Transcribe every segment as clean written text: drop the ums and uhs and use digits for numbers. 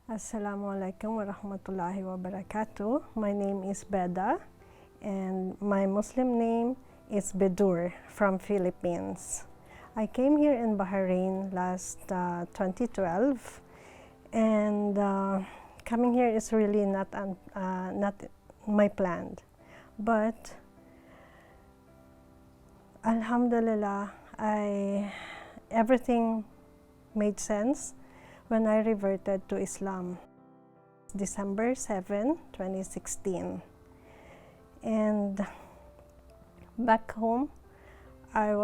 Assalamu alaikum wa rahmatullahi wa barakatuh. My name is Beda and my Muslim name is Bedur from Philippines. I came here in Bahrain last 2012 and coming here is really not my plan. But Alhamdulillah, everything made sense when I reverted to Islam. December 7, 2016. And back home, I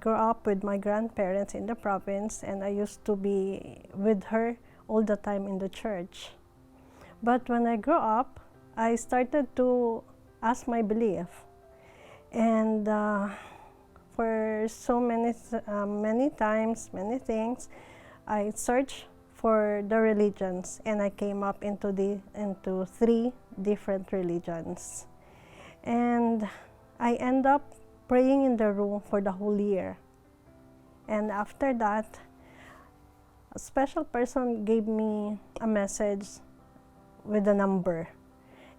grew up with my grandparents in the province, and I used to be with her all the time in the church. But when I grew up, I started to ask my belief. And for so many times, many things, I searched for the religions, and I came up into 3 different religions. And I end up praying in the room for the whole year. And after that, a special person gave me a message with a number.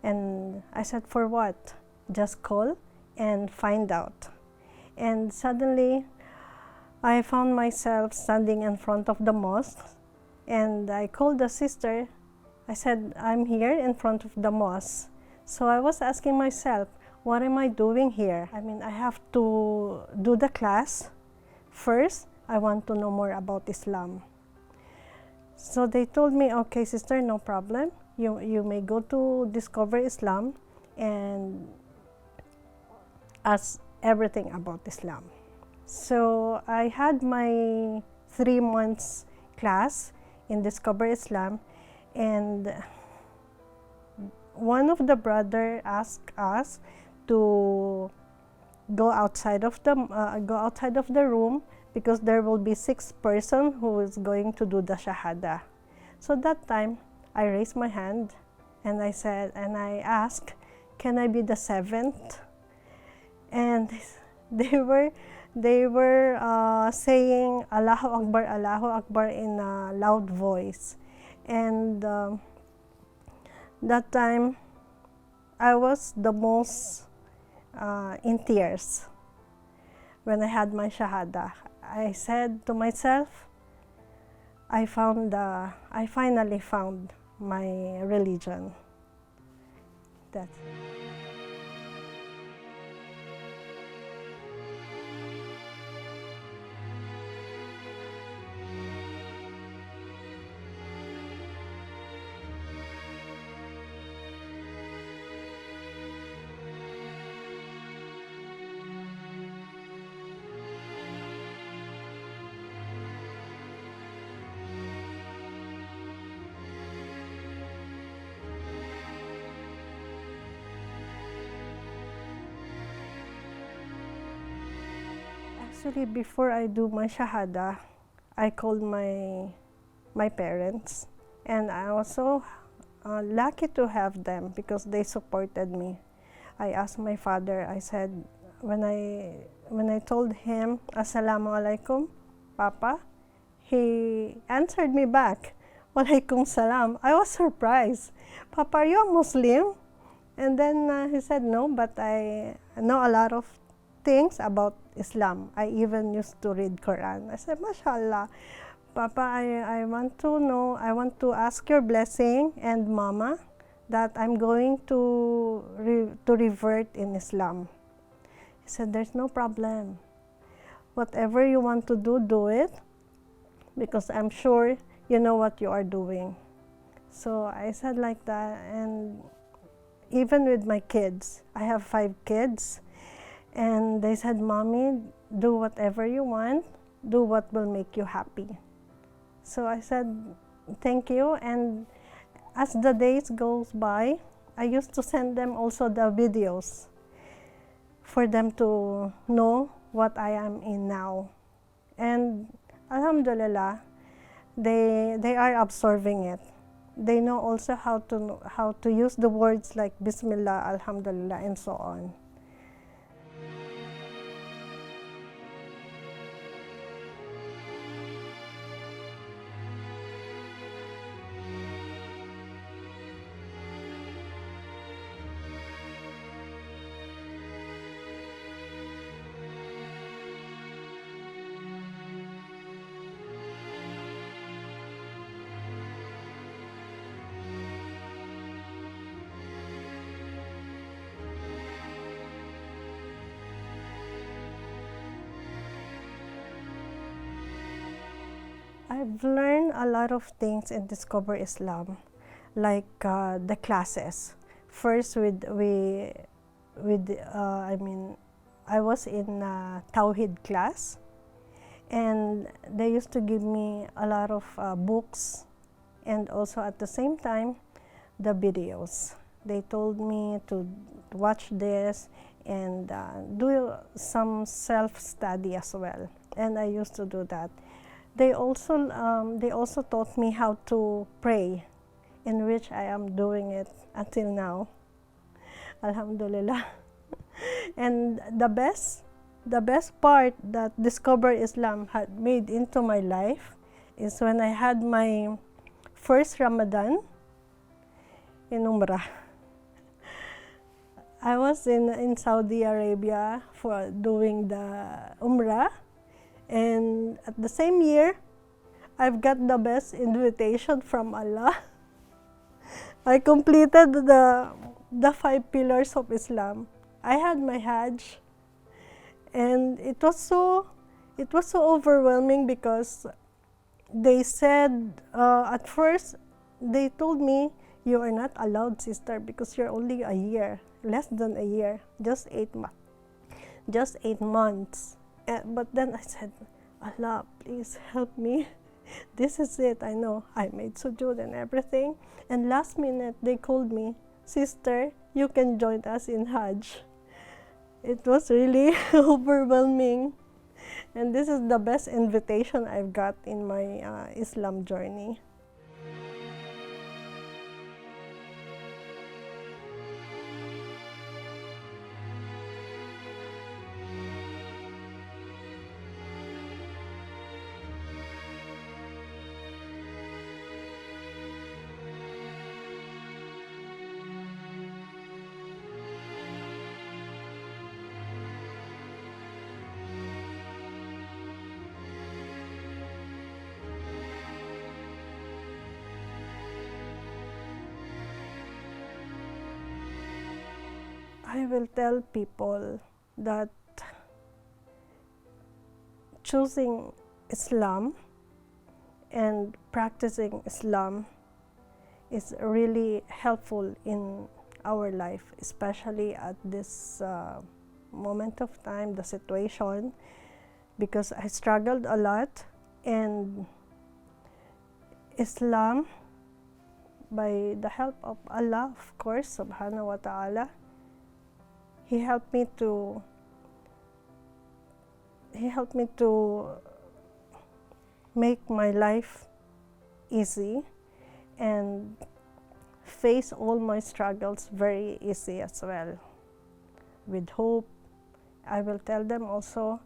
And I said, for what? Just call and find out. And suddenly, I found myself standing in front of the mosque, and I called the sister. I said, I'm here in front of the mosque. So I was asking myself, what am I doing here? I have to do the class. First, I want to know more about Islam. So they told me, okay, sister, no problem. You may go to Discover Islam and ask everything about Islam. So I had my 3 months class in Discover Islam, and one of the brother asked us to go outside of the room because there will be 6 person who is going to do the shahada. So that time I raised my hand and I asked, can I be the 7th? And they were saying Allahu Akbar in a loud voice. And that time, I was the most in tears when I had my shahada. I said to myself, I finally found my religion. That's it. Actually, before I do my shahada, I called my parents, and I also lucky to have them because they supported me. I asked my father. I said, when I told him Assalamu alaikum, Papa, he answered me back, Walaikum salam. I was surprised. Papa, are you a Muslim? And then he said, no, but I know a lot of things about Islam. I even used to read Quran. I said, mashallah. Papa, I want to know, I want to ask your blessing and Mama that I'm going to revert in Islam. He said, there's no problem. Whatever you want to do, do it, because I'm sure you know what you are doing. So I said like that, and even with my kids, I have 5 kids, and they said, Mommy, do whatever you want, do what will make you happy. So I said, thank you, and as the days goes by, I used to send them also the videos for them to know what I am in now. And Alhamdulillah, they are absorbing it. They know also how to use the words like Bismillah, Alhamdulillah, and so on. I've learned a lot of things in Discover Islam, like the classes. First, I was in a Tawhid class, and they used to give me a lot of books, and also at the same time, the videos. They told me to watch this and do some self-study as well, and I used to do that. They also taught me how to pray, in which I am doing it until now. Alhamdulillah. And the best part that Discover Islam had made into my life is when I had my first Ramadan in Umrah. I was in Saudi Arabia for doing the Umrah, and at the same year, I've got the best invitation from Allah. I completed the 5 pillars of Islam. I had my Hajj, and it was so overwhelming because they said at first they told me, you are not allowed, sister, because you're only a year, less than a year, just 8 months. But then I said, Allah, please help me. This is it. I know I made sujood and everything, and last minute they called me, sister, you can join us in Hajj. It was really overwhelming, and this is the best invitation I've got in my Islam journey. I will tell people that choosing Islam and practicing Islam is really helpful in our life, especially at this moment of time, the situation, because I struggled a lot, and Islam, by the help of Allah, of course, subhanahu wa ta'ala, He helped me to make my life easy and face all my struggles very easy as well. With hope, I will tell them also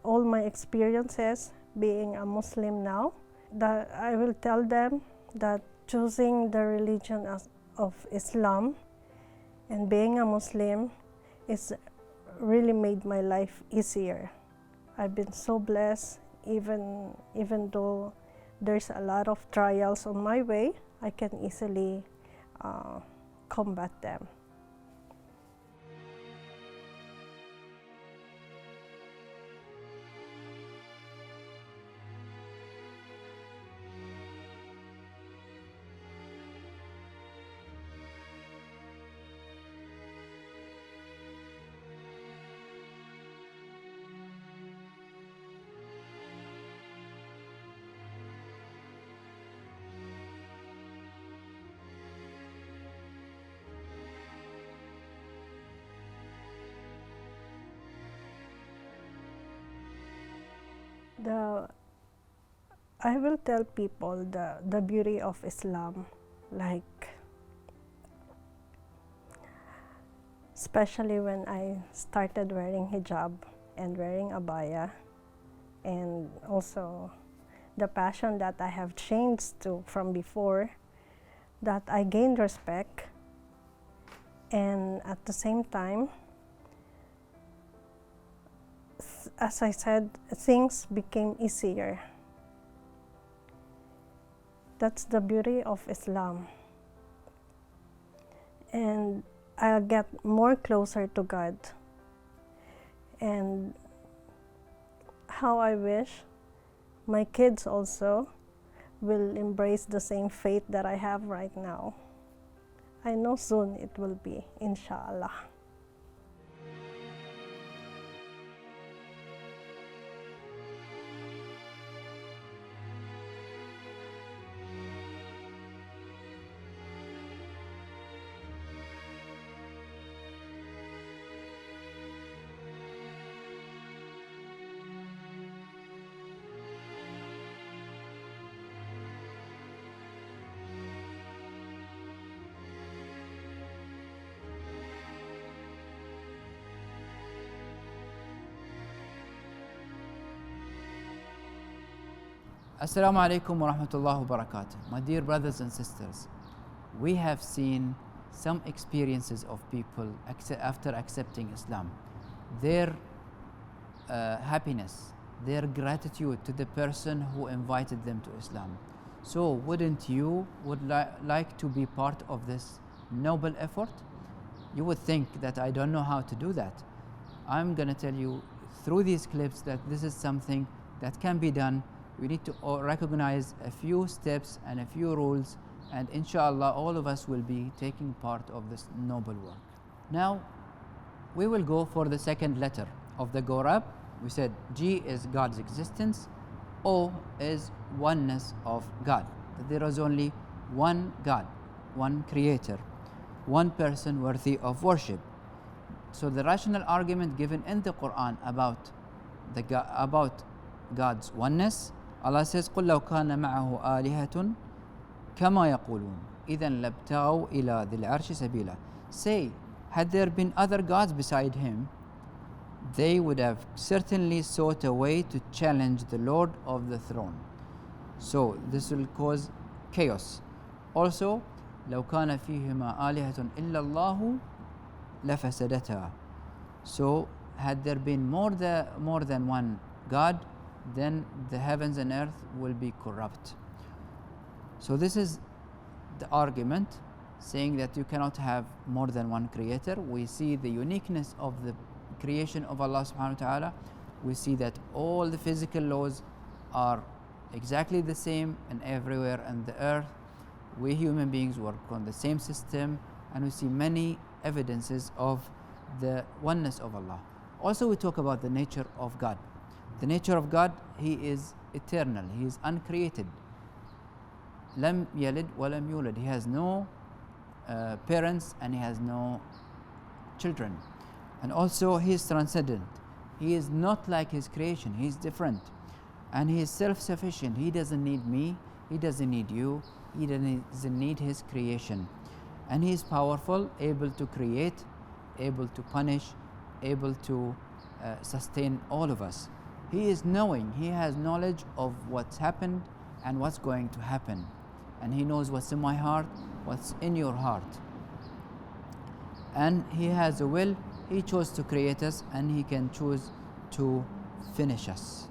all my experiences being a Muslim now. That I will tell them that choosing the religion of Islam and being a Muslim is really made my life easier. I've been so blessed, even though there's a lot of trials on my way, I can easily combat them. I will tell people the beauty of Islam, like especially when I started wearing hijab and wearing abaya, and also the passion that I have changed to from before, that I gained respect, and at the same time, as I said, things became easier. That's the beauty of Islam. And I'll get more closer to God. And how I wish my kids also will embrace the same faith that I have right now. I know soon it will be, inshallah. Assalamu alaikum wa rahmatullahi wa barakatuh. My dear brothers and sisters, we have seen some experiences of people after accepting Islam. Their happiness, their gratitude to the person who invited them to Islam. So wouldn't you like to be part of this noble effort? You would think that I don't know how to do that. I'm going to tell you through these clips that this is something that can be done. We need to recognize a few steps and a few rules, and inshallah all of us will be taking part of this noble work. Now we will go for the second letter of the Gorab. We said G is God's existence, O is oneness of God. There is only one God, one creator, one person worthy of worship. So the rational argument given in the Quran about God's oneness, Allah says, قُلْ لَوْ كَانَ مَعَهُ آلِهَةٌ كَمَا يَقُولُونَ إِذًا لَابْتَغَوْا إِلَى ذِي الْعَرْشِ سَبِيلًا. Say, had there been other gods beside him, they would have certainly sought a way to challenge the Lord of the throne. So this will cause chaos. Also, لو كان فيهما آلهة إلا الله لفسدتا. So had there been more than one God, then the heavens and earth will be corrupt. So this is the argument saying that you cannot have more than one creator. We see the uniqueness of the creation of Allah subhanahu wa ta'ala. We see that all the physical laws are exactly the same and everywhere on the earth. We human beings work on the same system, and we see many evidences of the oneness of Allah. Also, we talk about the nature of God. The nature of God, He is eternal, He is uncreated. Lam yalid wa lam yulad. He has no parents and He has no children. And also He is transcendent. He is not like His creation, He is different. And He is self-sufficient. He doesn't need me, He doesn't need you, He doesn't need His creation. And He is powerful, able to create, able to punish, able to sustain all of us. He is knowing, He has knowledge of what's happened and what's going to happen. And He knows what's in my heart, what's in your heart. And He has a will, He chose to create us, and He can choose to finish us.